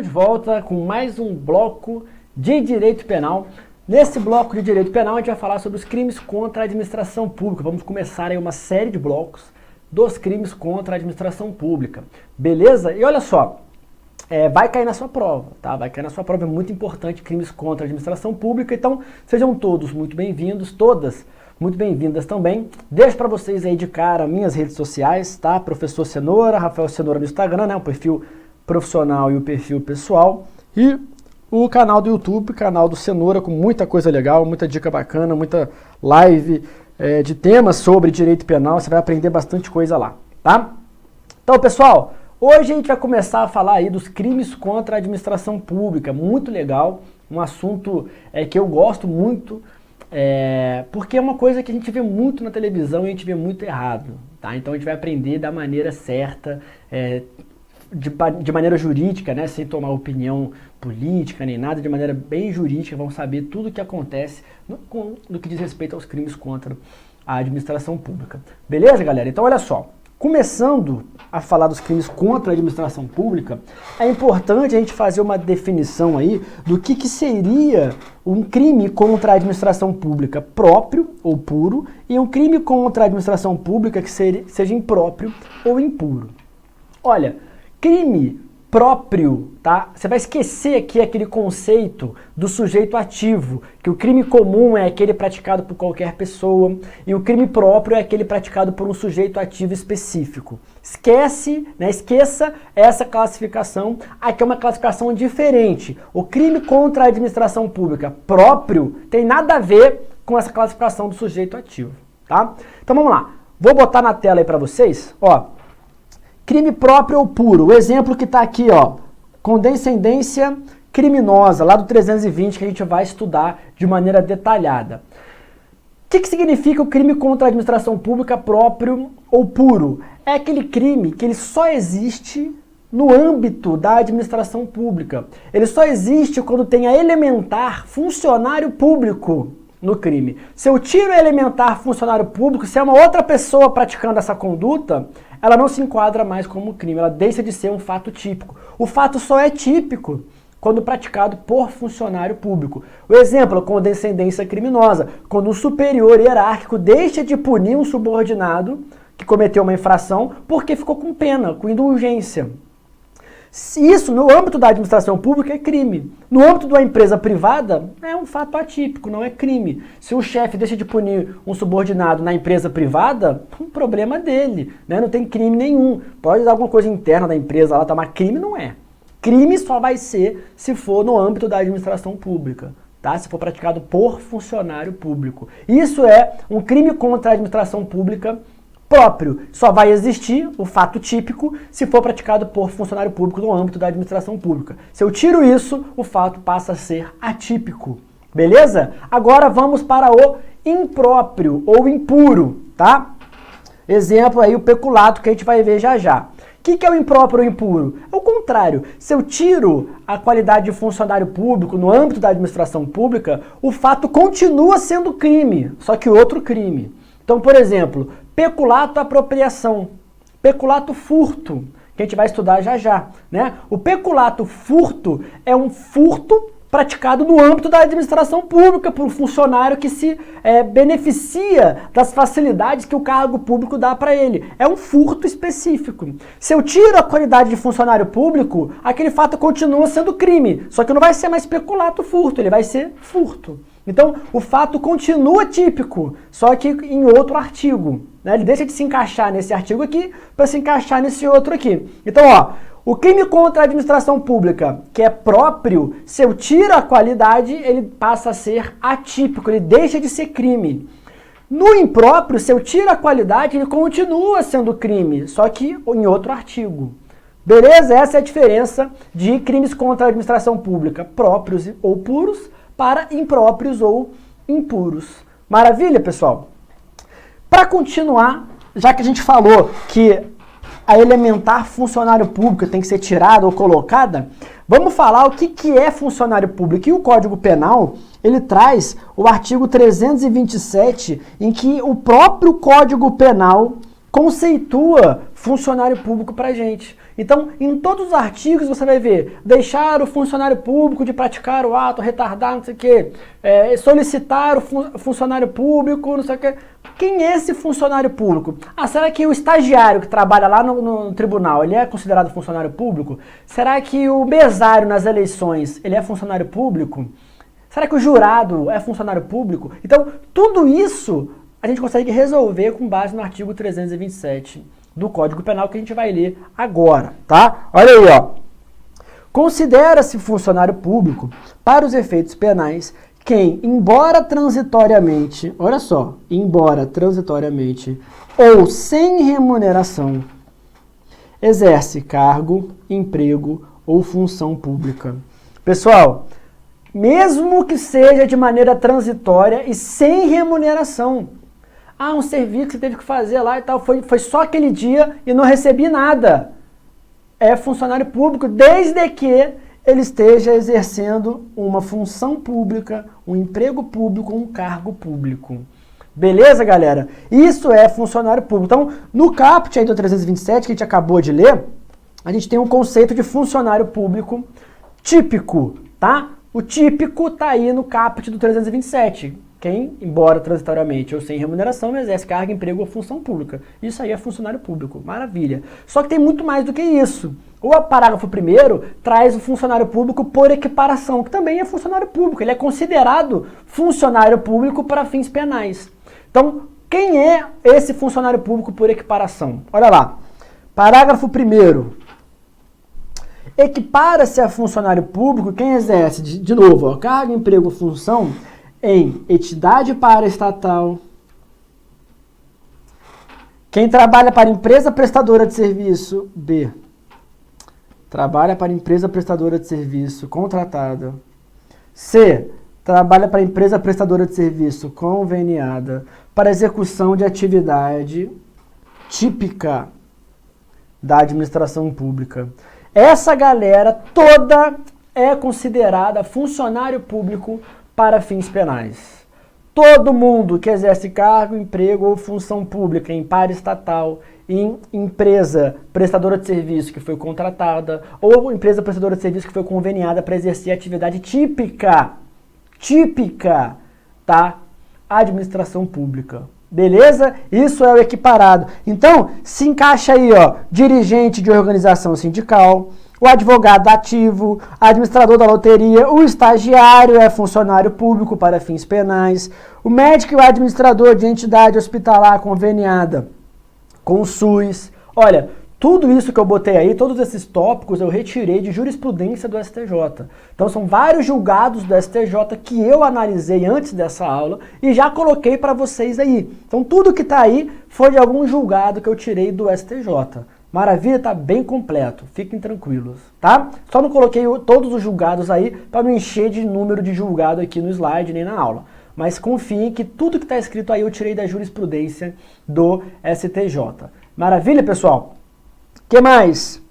Estamos de volta com mais um bloco de direito penal. Nesse bloco de direito penal a gente vai falar sobre os crimes contra a administração pública. Vamos começar aí uma série de blocos dos crimes contra a administração pública. Beleza? E olha só, vai cair na sua prova, tá? Vai cair na sua prova, é muito importante, crimes contra a administração pública. Então, sejam todos muito bem-vindos, todas muito bem-vindas também. Deixo para vocês aí de cara minhas redes sociais, tá? Professor Cenoura, Rafael Cenoura no Instagram, né? O perfil profissional e o perfil pessoal. E o canal do YouTube, canal do Cenoura, com muita coisa legal, muita dica bacana, muita live de temas sobre direito penal. Você vai aprender bastante coisa lá, tá? Então, pessoal, hoje a gente vai começar a falar aí dos crimes contra a administração pública. Muito legal, um assunto que eu gosto muito, porque é uma coisa que a gente vê muito na televisão e a gente vê muito errado, tá? Então a gente vai aprender da maneira certa, de maneira jurídica, né, sem tomar opinião política nem nada, de maneira bem jurídica, vão saber tudo o que acontece no que diz respeito aos crimes contra a administração pública. Beleza, galera? Então, olha só, começando a falar dos crimes contra a administração pública, é importante a gente fazer uma definição aí do que seria um crime contra a administração pública próprio ou puro e um crime contra a administração pública que seja impróprio ou impuro. Olha, crime próprio, tá? Você vai esquecer aqui aquele conceito do sujeito ativo, que o crime comum é aquele praticado por qualquer pessoa e o crime próprio é aquele praticado por um sujeito ativo específico. Esqueça essa classificação. Aqui é uma classificação diferente. O crime contra a administração pública próprio tem nada a ver com essa classificação do sujeito ativo, tá? Então vamos lá. Vou botar na tela aí para vocês, ó. Crime próprio ou puro, o exemplo que está aqui, ó, condescendência criminosa, lá do 320, que a gente vai estudar de maneira detalhada. O que significa o crime contra a administração pública próprio ou puro? É aquele crime que ele só existe no âmbito da administração pública. Ele só existe quando tem a elementar funcionário público no crime. Se eu tiro a elementar funcionário público, se é uma outra pessoa praticando essa conduta, ela não se enquadra mais como crime, ela deixa de ser um fato típico. O fato só é típico quando praticado por funcionário público. O exemplo, a condescendência criminosa, quando um superior hierárquico deixa de punir um subordinado que cometeu uma infração porque ficou com pena, com indulgência. Isso, no âmbito da administração pública, é crime. No âmbito de uma empresa privada, é um fato atípico, não é crime. Se o chefe deixa de punir um subordinado na empresa privada, um problema dele, né? Não tem crime nenhum. Pode dar alguma coisa interna da empresa lá, tá? Mas crime não é. Crime só vai ser se for no âmbito da administração pública, tá? Se for praticado por funcionário público. Isso é um crime contra a administração pública próprio. Só vai existir o fato típico se for praticado por funcionário público no âmbito da administração pública. Se eu tiro isso, o fato passa a ser atípico. Beleza? Agora vamos para o impróprio ou impuro, tá? Exemplo aí, o peculato, que a gente vai ver já já. O que é o impróprio ou impuro? É o contrário. Se eu tiro a qualidade de funcionário público no âmbito da administração pública, o fato continua sendo crime, só que outro crime. Então, por exemplo, peculato apropriação, peculato furto, que a gente vai estudar já já, né? O peculato furto é um furto praticado no âmbito da administração pública por um funcionário que se beneficia das facilidades que o cargo público dá para ele. É um furto específico. Se eu tiro a qualidade de funcionário público, aquele fato continua sendo crime, só que não vai ser mais peculato furto, ele vai ser furto. Então, o fato continua típico, só que em outro artigo, né? Ele deixa de se encaixar nesse artigo aqui para se encaixar nesse outro aqui. Então, ó, o crime contra a administração pública, que é próprio, se eu tiro a qualidade, ele passa a ser atípico, ele deixa de ser crime. No impróprio, se eu tiro a qualidade, ele continua sendo crime, só que em outro artigo. Beleza? Essa é a diferença de crimes contra a administração pública, próprios ou puros, para impróprios ou impuros. Maravilha, pessoal? Para continuar, já que a gente falou que a elementar funcionário público tem que ser tirada ou colocada, vamos falar o que é funcionário público. E o Código Penal, ele traz o artigo 327, em que o próprio Código Penal conceitua funcionário público pra gente. Então, em todos os artigos você vai ver, deixar o funcionário público de praticar o ato, retardar, não sei o quê, solicitar o funcionário público, não sei o quê. Quem é esse funcionário público? Ah, será que o estagiário que trabalha lá no tribunal, ele é considerado funcionário público? Será que o mesário nas eleições, ele é funcionário público? Será que o jurado é funcionário público? Então, tudo isso a gente consegue resolver com base no artigo 327 do Código Penal que a gente vai ler agora, tá? Olha aí, ó. Considera-se funcionário público, para os efeitos penais, quem, embora transitoriamente, olha só, embora transitoriamente ou sem remuneração, exerce cargo, emprego ou função pública. Pessoal, mesmo que seja de maneira transitória e sem remuneração. Ah, um serviço que você teve que fazer lá e tal, foi só aquele dia e não recebi nada. É funcionário público, desde que ele esteja exercendo uma função pública, um emprego público, um cargo público. Beleza, galera? Isso é funcionário público. Então, no caput aí do 327, que a gente acabou de ler, a gente tem um conceito de funcionário público típico, tá? O típico está aí no caput do 327. Quem, embora transitoriamente ou sem remuneração, exerce cargo, emprego ou função pública. Isso aí é funcionário público. Maravilha. Só que tem muito mais do que isso. O parágrafo 1º traz o funcionário público por equiparação, que também é funcionário público. Ele é considerado funcionário público para fins penais. Então, quem é esse funcionário público por equiparação? Olha lá. Parágrafo 1º. Equipara-se a funcionário público quem exerce, de novo, ó, cargo, emprego, função em entidade paraestatal, quem trabalha para empresa prestadora de serviço, B, trabalha para empresa prestadora de serviço contratada, C, trabalha para empresa prestadora de serviço conveniada para execução de atividade típica da administração pública. Essa galera toda é considerada funcionário público para fins penais. Todo mundo que exerce cargo, emprego ou função pública em paraestatal, em empresa prestadora de serviço que foi contratada, ou empresa prestadora de serviço que foi conveniada para exercer atividade típica, tá? Administração pública. Beleza? Isso é o equiparado. Então, se encaixa aí, ó, dirigente de organização sindical, o advogado ativo, administrador da loteria, o estagiário é funcionário público para fins penais, o médico e o administrador de entidade hospitalar conveniada com o SUS. Olha, tudo isso que eu botei aí, todos esses tópicos eu retirei de jurisprudência do STJ. Então são vários julgados do STJ que eu analisei antes dessa aula e já coloquei para vocês aí. Então tudo que está aí foi de algum julgado que eu tirei do STJ. Maravilha, tá bem completo, fiquem tranquilos, tá? Só não coloquei todos os julgados aí para não encher de número de julgado aqui no slide nem na aula. Mas confiem que tudo que está escrito aí eu tirei da jurisprudência do STJ. Maravilha, pessoal? Que mais?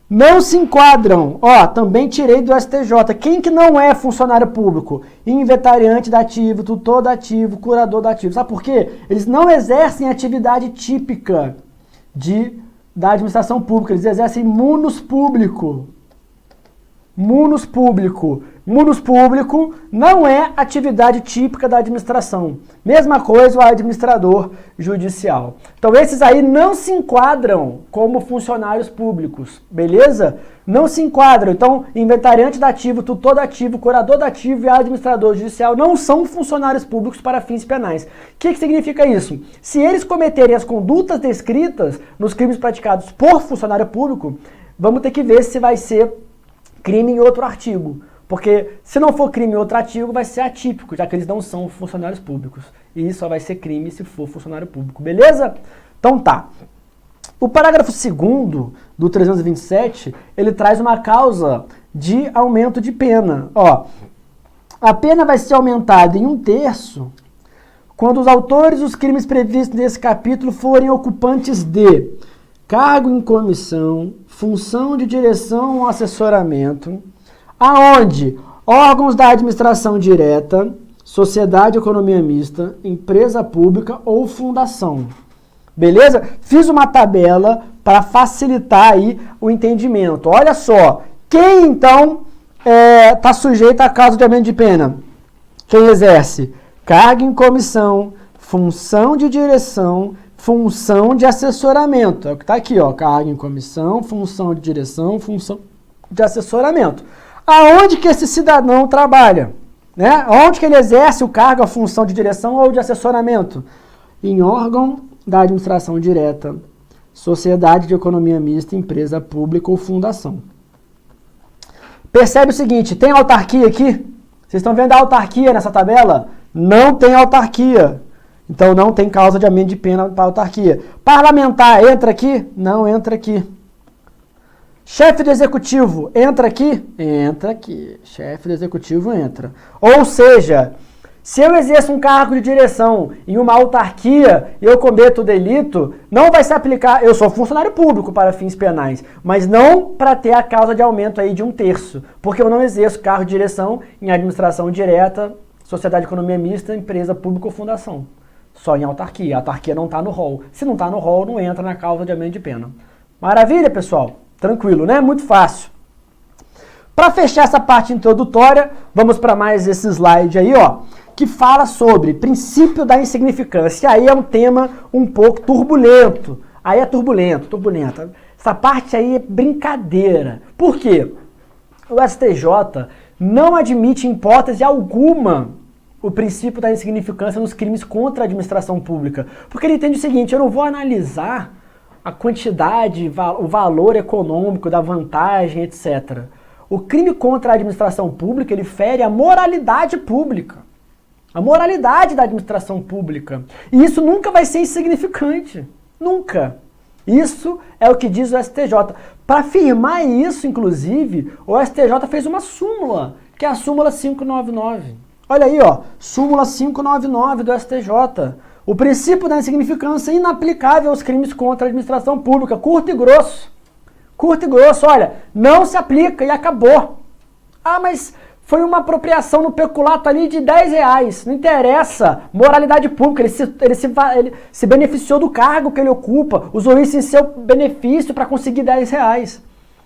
Não se enquadram, ó, também tirei do STJ. Quem que não é funcionário público? Inventariante da ativo, tutor da ativo, curador da ativo. Sabe por quê? Eles não exercem atividade típica da administração pública, eles exercem munus público. Munus público. Munus público não é atividade típica da administração. Mesma coisa o administrador judicial. Então esses aí não se enquadram como funcionários públicos, beleza? Não se enquadram. Então inventariante da ativo, tutor da ativo, curador da ativo e administrador judicial não são funcionários públicos para fins penais. O que significa isso? Se eles cometerem as condutas descritas nos crimes praticados por funcionário público, vamos ter que ver se vai ser crime em outro artigo. Porque se não for crime em outro artigo, vai ser atípico, já que eles não são funcionários públicos. E só vai ser crime se for funcionário público, beleza? Então tá. O parágrafo 2º do 327, ele traz uma causa de aumento de pena. Ó, a pena vai ser aumentada em 1/3 quando os autores dos crimes previstos nesse capítulo forem ocupantes de cargo em comissão, função de direção ou assessoramento, aonde órgãos da administração direta, sociedade, economia mista, empresa pública ou fundação. Beleza? Fiz uma tabela para facilitar aí o entendimento. Olha só, quem então está sujeito a causa de aumento de pena? Quem exerce cargo em comissão, função de direção, função de assessoramento. É o que está aqui, ó, cargo em comissão, função de direção, função de assessoramento. Aonde que esse cidadão trabalha? Né? Onde que ele exerce o cargo, a função de direção ou de assessoramento? Em órgão da administração direta, sociedade de economia mista, empresa pública ou fundação. Percebe o seguinte, tem autarquia aqui? Vocês estão vendo a autarquia nessa tabela? Não tem autarquia. Então não tem causa de aumento de pena para autarquia. Parlamentar entra aqui? Não entra aqui. Chefe do executivo entra aqui? Entra aqui. Chefe do executivo entra. Ou seja, se eu exerço um cargo de direção em uma autarquia e eu cometo delito, não vai se aplicar, eu sou funcionário público para fins penais, mas não para ter a causa de aumento aí de 1/3, porque eu não exerço cargo de direção em administração direta, sociedade de economia mista, empresa pública ou fundação. Só em autarquia. A autarquia não está no rol. Se não está no rol, não entra na causa de aumento de pena. Maravilha, pessoal? Tranquilo, né? Muito fácil. Para fechar essa parte introdutória, vamos para mais esse slide aí, ó, que fala sobre princípio da insignificância. Aí é um tema um pouco turbulento. Aí é turbulento. Essa parte aí é brincadeira. Por quê? O STJ não admite em hipótese alguma o princípio da insignificância nos crimes contra a administração pública. Porque ele entende o seguinte, eu não vou analisar a quantidade, o valor econômico da vantagem, etc. O crime contra a administração pública, ele fere a moralidade pública. A moralidade da administração pública. E isso nunca vai ser insignificante. Nunca. Isso é o que diz o STJ. Para afirmar isso, inclusive, o STJ fez uma súmula, que é a súmula 599. Olha aí, ó, súmula 599 do STJ. O princípio da insignificância é inaplicável aos crimes contra a administração pública. Curto e grosso. Curto e grosso, olha, não se aplica e acabou. Ah, mas foi uma apropriação no peculato ali de R$10. Não interessa. Moralidade pública, ele se beneficiou do cargo que ele ocupa, usou isso em seu benefício para conseguir R$10.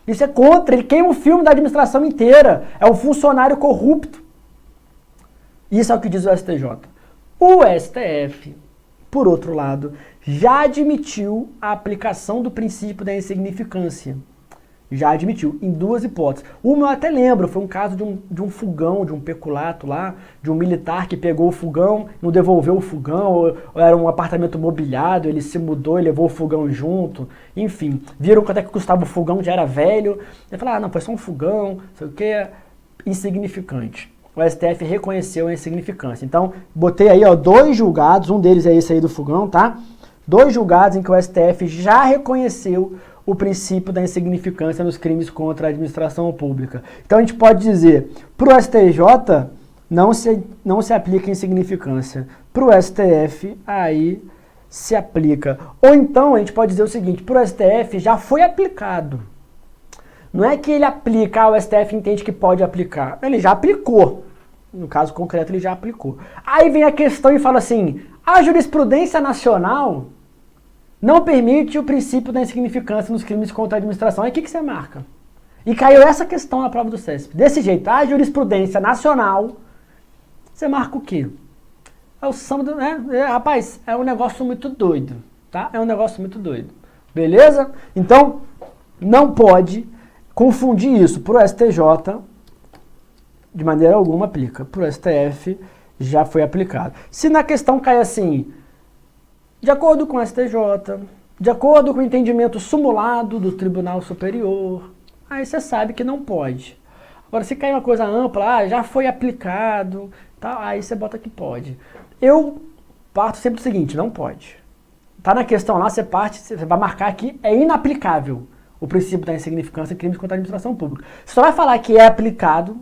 Isso é contra, ele queima o filme da administração inteira. É um funcionário corrupto. Isso é o que diz o STJ. O STF, por outro lado, já admitiu a aplicação do princípio da insignificância. Já admitiu, em 2 hipóteses. Uma eu até lembro, foi um caso de um fogão, de um peculato lá, de um militar que pegou o fogão, não devolveu o fogão, ou era um apartamento mobiliado, ele se mudou e levou o fogão junto. Enfim, viram quanto é que custava o fogão, já era velho. Ele falou, não, foi só um fogão, não sei o que, insignificante. O STF reconheceu a insignificância. Então, botei aí, ó, 2 julgados, um deles é esse aí do fogão, tá? 2 julgados em que o STF já reconheceu o princípio da insignificância nos crimes contra a administração pública. Então, a gente pode dizer, para o STJ, não se aplica insignificância. Para o STF, aí se aplica. Ou então, a gente pode dizer o seguinte, para o STF já foi aplicado. Não é que ele aplica, o STF entende que pode aplicar. Ele já aplicou. No caso concreto, ele já aplicou. Aí vem a questão e fala assim, a jurisprudência nacional não permite o princípio da insignificância nos crimes contra a administração. Aí o que você marca? E caiu essa questão na prova do CESP. Desse jeito, a jurisprudência nacional, você marca o quê? É o samba, né? Rapaz, é um negócio muito doido, tá? É um negócio muito doido. Beleza? Então, não pode confundir isso. Para o STJ, de maneira alguma aplica. Para o STF, já foi aplicado. Se na questão cai assim, de acordo com o STJ, de acordo com o entendimento sumulado do Tribunal Superior, aí você sabe que não pode. Agora, se cair uma coisa ampla, já foi aplicado, tá? Aí você bota que pode. Eu parto sempre do seguinte, não pode. Tá na questão lá, você vai marcar aqui, é inaplicável o princípio da insignificância em crimes contra a administração pública. Você só vai falar que é aplicado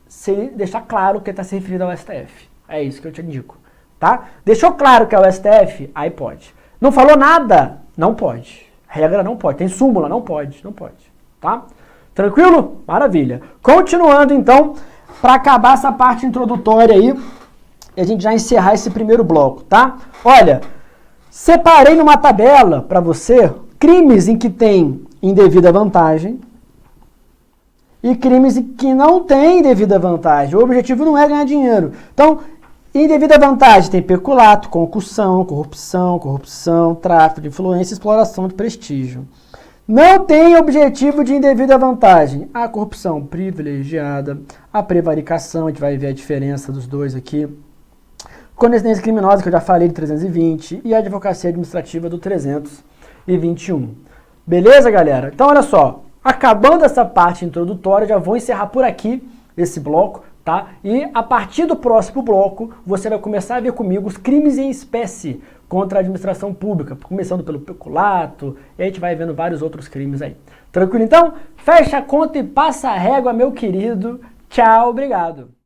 se ele deixar claro que está se referindo ao STF. É isso que eu te indico. Tá? Deixou claro que é o STF? Aí pode. Não falou nada? Não pode. Regra não pode. Tem súmula? Não pode. Não pode. Tá? Tranquilo? Maravilha. Continuando então, para acabar essa parte introdutória aí, e a gente já encerrar esse primeiro bloco, tá? Olha, Separei numa tabela para você crimes em que tem indevida vantagem e crimes em que não tem indevida vantagem. O objetivo não é ganhar dinheiro. Então, indevida vantagem tem peculato, concussão, corrupção, tráfico de influência, exploração de prestígio. Não tem objetivo de indevida vantagem. A corrupção privilegiada, a prevaricação, a gente vai ver a diferença dos dois aqui. Consciência criminosa, que eu já falei, de 320, e a advocacia administrativa do 321. Beleza, galera? Então, olha só, acabando essa parte introdutória, já vou encerrar por aqui esse bloco, tá? E a partir do próximo bloco, você vai começar a ver comigo os crimes em espécie contra a administração pública, começando pelo peculato, e a gente vai vendo vários outros crimes aí. Tranquilo, então? Fecha a conta e passa a régua, meu querido. Tchau, obrigado.